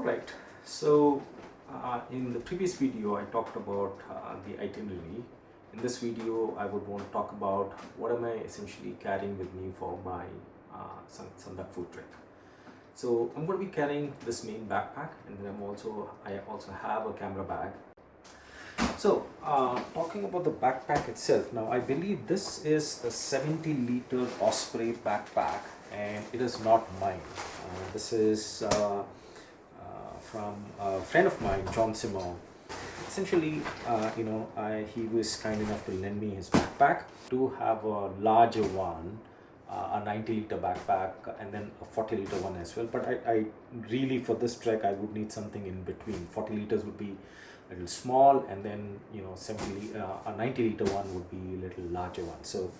Alright, so in the previous video I talked about the itinerary. In this video I would want to talk about what am I essentially carrying with me for my Sandakhphu Trek. So I'm going to be carrying this main backpack, and then I also have a camera bag. So talking about the backpack itself, now I believe this is a 70-liter Osprey backpack, and it is not mine. This is from a friend of mine, John Simone. Essentially, he was kind enough to lend me his backpack. I do have a larger one, a 90-liter backpack, and then a 40-liter one as well. But I really, for this trek, I would need something in between. 40 liters would be a little small, and then a 90-liter one would be a little larger one. So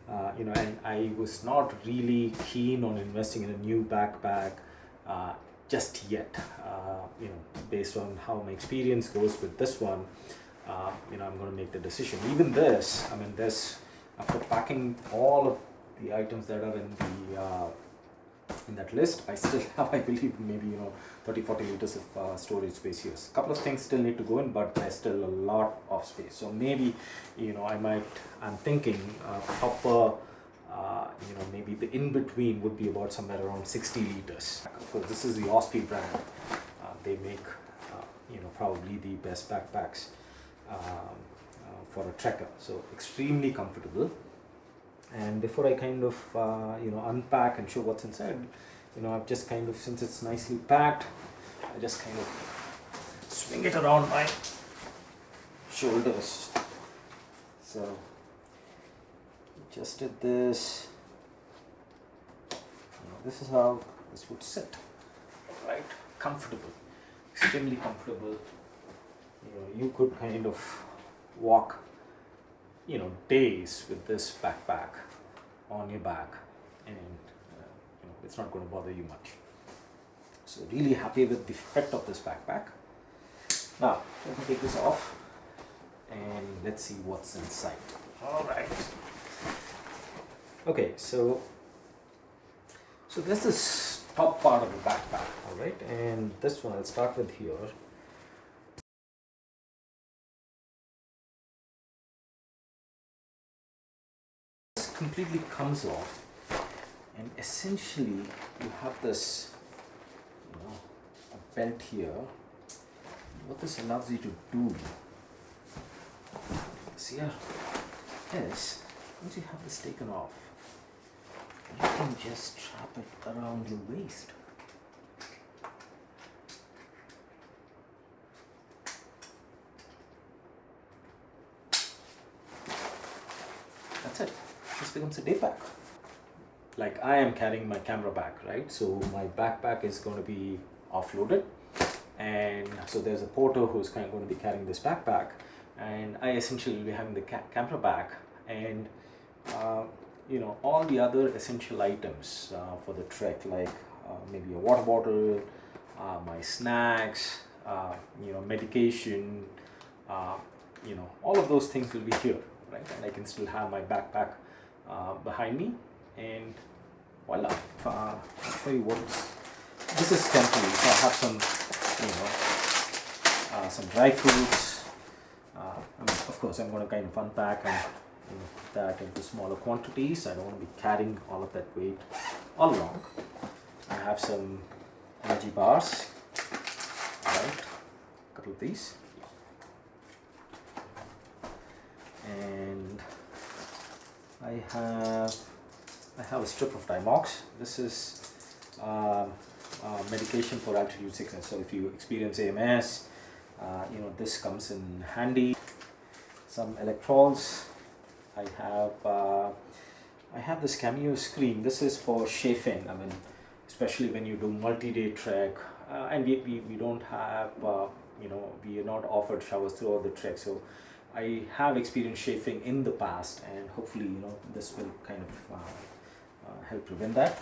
and I was not really keen on investing in a new backpack just yet. Based on how my experience goes with this one, I'm going to make the decision. Even this, after packing all of the items that are in that list, I still have, I believe, maybe 30-40 liters of storage space here. A couple of things still need to go in, but there's still a lot of space. So maybe I'm thinking proper, maybe the in-between would be about somewhere around 60 liters. Of course, this is the Osprey brand. They make probably the best backpacks for a trekker. So extremely comfortable. And before I kind of unpack and show what's inside, I've just kind of, since it's nicely packed, I just kind of swing it around my shoulders. So just did this. This is how this would sit. Right, comfortable, extremely comfortable. You could kind of walk days with this backpack on your back, and it's not going to bother you much. So really happy with the fit of this backpack. Now let me take this off and let's see what's inside. All right. Okay, so there's this top part of the backpack, all right, and this one I'll start with here. Completely comes off, and essentially you have this a belt here. What this allows you to do is once you have this taken off, you can just strap it around your waist. That's it. This becomes a day pack. Like, I am carrying my camera bag, right? So my backpack is going to be offloaded, and so there's a porter who's kind of going to be carrying this backpack, and I essentially will be having the camera bag and all the other essential items for the trek, like maybe a water bottle, my snacks, medication, all of those things will be here, right? And I can still have my backpack behind me, and voila. I'll show you this is temporary. So I have some dry fruits. Of course, I'm going to kind of unpack and put that into smaller quantities. I don't want to be carrying all of that weight all along. I have some energy bars, right? A couple of these, and I have a strip of Dimox. This is medication for altitude sickness. So if you experience AMS, this comes in handy. Some electrols. I have this Cameo screen. This is for chafing. Especially when you do multi-day trek, and we don't have we are not offered showers throughout the trek. So I have experienced chafing in the past, and hopefully this will kind of help prevent that.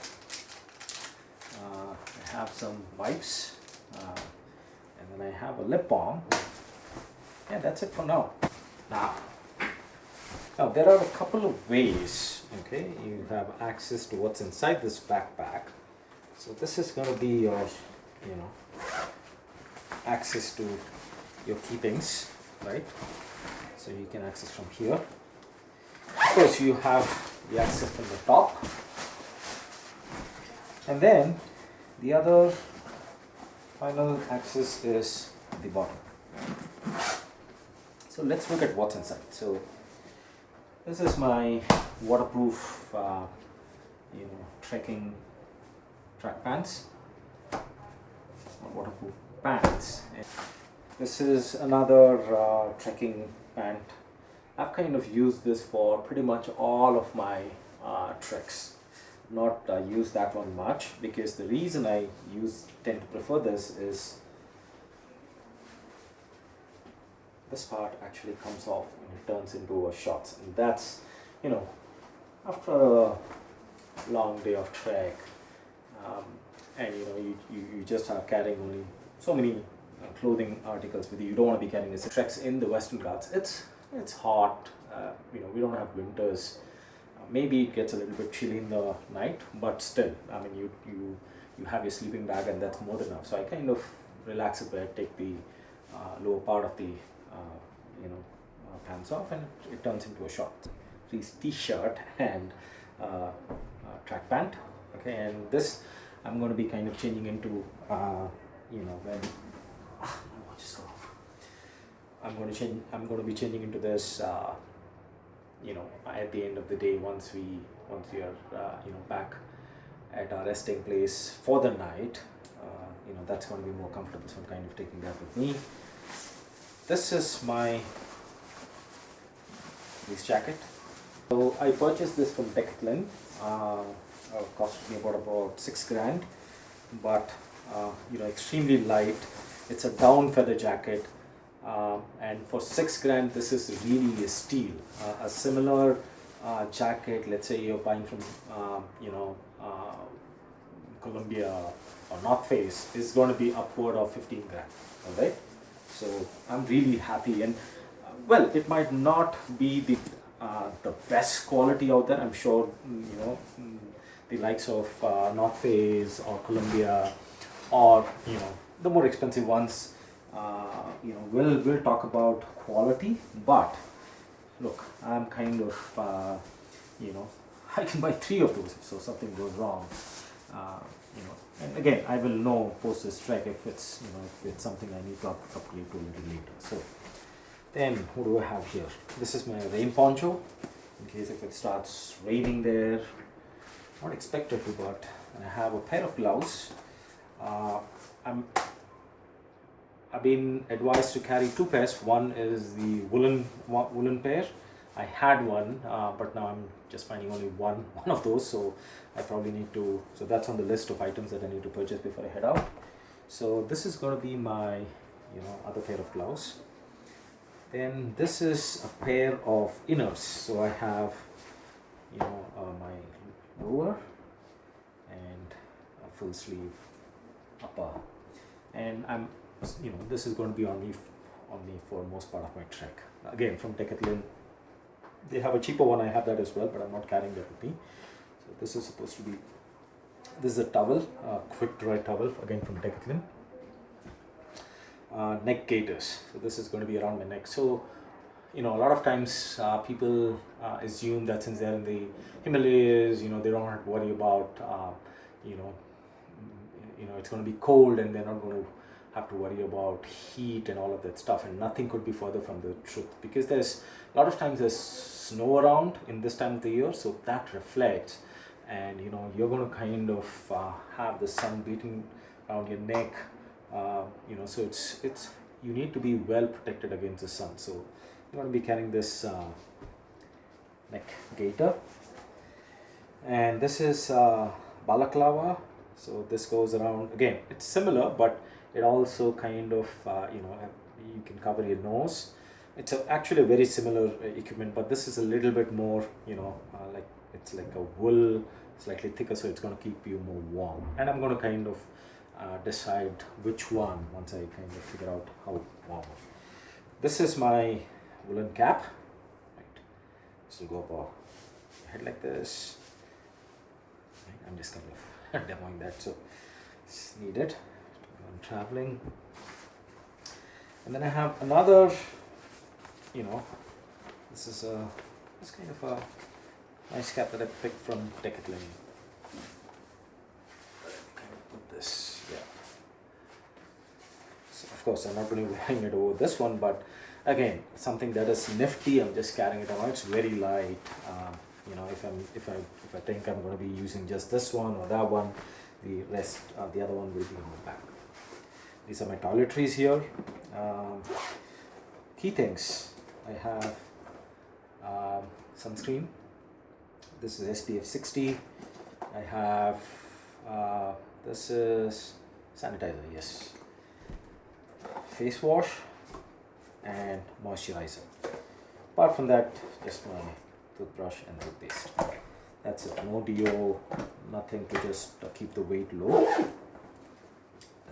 I have some wipes, and then I have a lip balm. Yeah, that's it for now. Now there are a couple of ways, okay, you have access to what's inside this backpack. So this is going to be your access to your keepings, right? So you can access from here. Of course, you have the access from the top, and then the other final access is the bottom. So let's look at what's inside. So this is my waterproof, trekking track pants, waterproof pants. And this is another trekking pant. I've kind of used this for pretty much all of my treks. Not used that one much, because the reason I tend to prefer this is this part actually comes off and it turns into a shorts, and that's, after a long day of trek, and you just are carrying only so many clothing articles with you. You don't want to be carrying this. Treks in the Western Ghats, it's hot. We don't have winters. Maybe it gets a little bit chilly in the night, but still, I mean, you have your sleeping bag, and that's more than enough. So I kind of relax a bit, take the lower part of the pants off, and it turns into a short t-shirt and track pant. Okay, and this I'm going to be kind of changing into when my watch is off. I'm going to be changing into this at the end of the day, once we are back at our resting place for the night. That's going to be more comfortable, so I'm kind of taking that with me. This is my police jacket. So I purchased this from Decathlon. It cost me about 6 grand, but extremely light. It's a down feather jacket, and for 6 grand, this is really a steal. A similar jacket, let's say you're buying from Columbia or North Face, is going to be upward of 15 grand. All right. So I'm really happy, and well, it might not be the best quality out there. I'm sure the likes of North Face or Columbia, or the more expensive ones, we'll talk about quality. But look, I'm kind of I can buy 3 of those if something goes wrong. And again, I will know post this trek if it's if it's something I need to upgrade to a little later. So then, what do I have here? This is my rain poncho, in case if it starts raining there. Not expected to, but I have a pair of gloves. I've been advised to carry 2 pairs. One is the woolen pair. I had one, but now I'm just finding only one of those. So I probably need to. So that's on the list of items that I need to purchase before I head out. So this is going to be my other pair of gloves. Then this is a pair of inners. So I have my lower and a full sleeve upper, and I'm this is going to be on me for most part of my trek. Again, from Decathlon. They have a cheaper one. I have that as well, but I'm not carrying that with me. So this is supposed to be. This is a towel, quick dry towel, again from Decathlon. Neck gaiters. So this is going to be around my neck. So a lot of times people assume that since they're in the Himalayas, they don't have to worry about it's going to be cold, and they're not going to have to worry about heat and all of that stuff. And nothing could be further from the truth, because there's a lot of times there's snow around in this time of the year, so that reflects, and you're going to kind of have the sun beating around your neck. So it's you need to be well protected against the sun. So you're going to be carrying this neck gaiter, and this is balaclava. So this goes around. Again, it's similar, but it also kind of you can cover your nose. It's actually a very similar equipment, but this is a little bit more like it's like a wool, slightly thicker, so it's going to keep you more warm. And I'm going to kind of decide which one once I kind of figure out how warm. This is my woolen cap. Right. So go up a head like this. Right. I'm just kind of demoing that, so it's needed when traveling. And then I have another, this is kind of a nice cap that I picked from Decathlon. Kind of put this, yeah. So of course, I'm not going to be wearing it over this one, but again, something that is nifty. I'm just carrying it around. It's very light. If I think I'm going to be using just this one or that one, the rest, the other one will be in the back. These are my toiletries here. Key things. I have sunscreen. This is SPF 60. I have this is sanitizer. Yes. Face wash and moisturizer. Apart from that, just my toothbrush and toothpaste. That's it. No deo, nothing to just keep the weight low.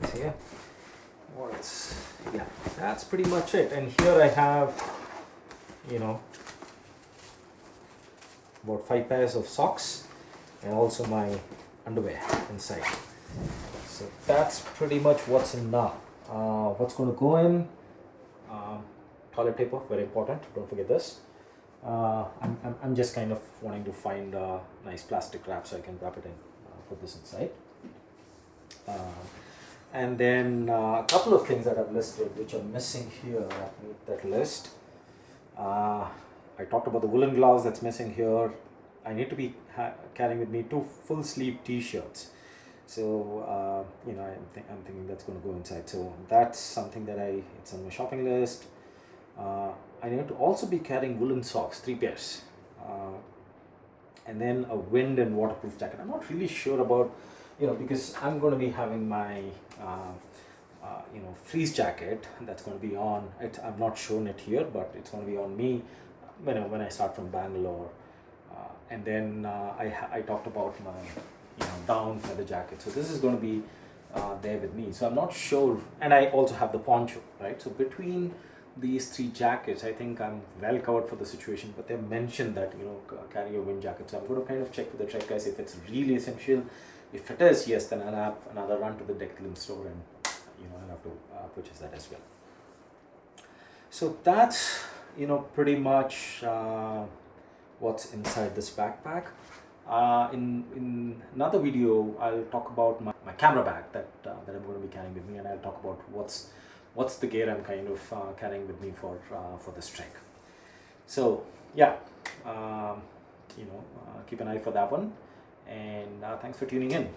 That's here. What else? Yeah, that's pretty much it. And here I have, about 5 pairs of socks and also my underwear inside. So that's pretty much what's in now. What's going to go in? Toilet paper, very important. Don't forget this. I'm just kind of wanting to find a nice plastic wrap so I can wrap it in. Put this inside. And then a couple of things that I've listed which are missing here underneath that list. I talked about the woolen gloves that's missing here. I need to be carrying with me 2 full sleeve t-shirts. So I'm thinking that's going to go inside. So that's something that it's on my shopping list. I need to also be carrying woolen socks, 3 pairs. And then a wind and waterproof jacket. I'm not really sure about, because I'm going to be having my freeze jacket that's going to be on. I've not shown it here, but it's going to be on me when I start from Bangalore. And then I talked about my down feather jacket. So this is going to be there with me. So I'm not sure. And I also have the poncho, right? So between these 3 jackets, I think I'm well covered for the situation. But they mentioned that carry a wind jacket. So I'm going to kind of check with the Trek guys if it's really essential. If it is, yes, then I'll have another run to the Decathlon store and I'll have to purchase that as well. So that's pretty much what's inside this backpack. In another video, I'll talk about my camera bag that I'm going to be carrying with me, and I'll talk about what's the gear I'm kind of carrying with me for this trek. So yeah, keep an eye for that one, and thanks for tuning in.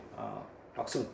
Talk soon.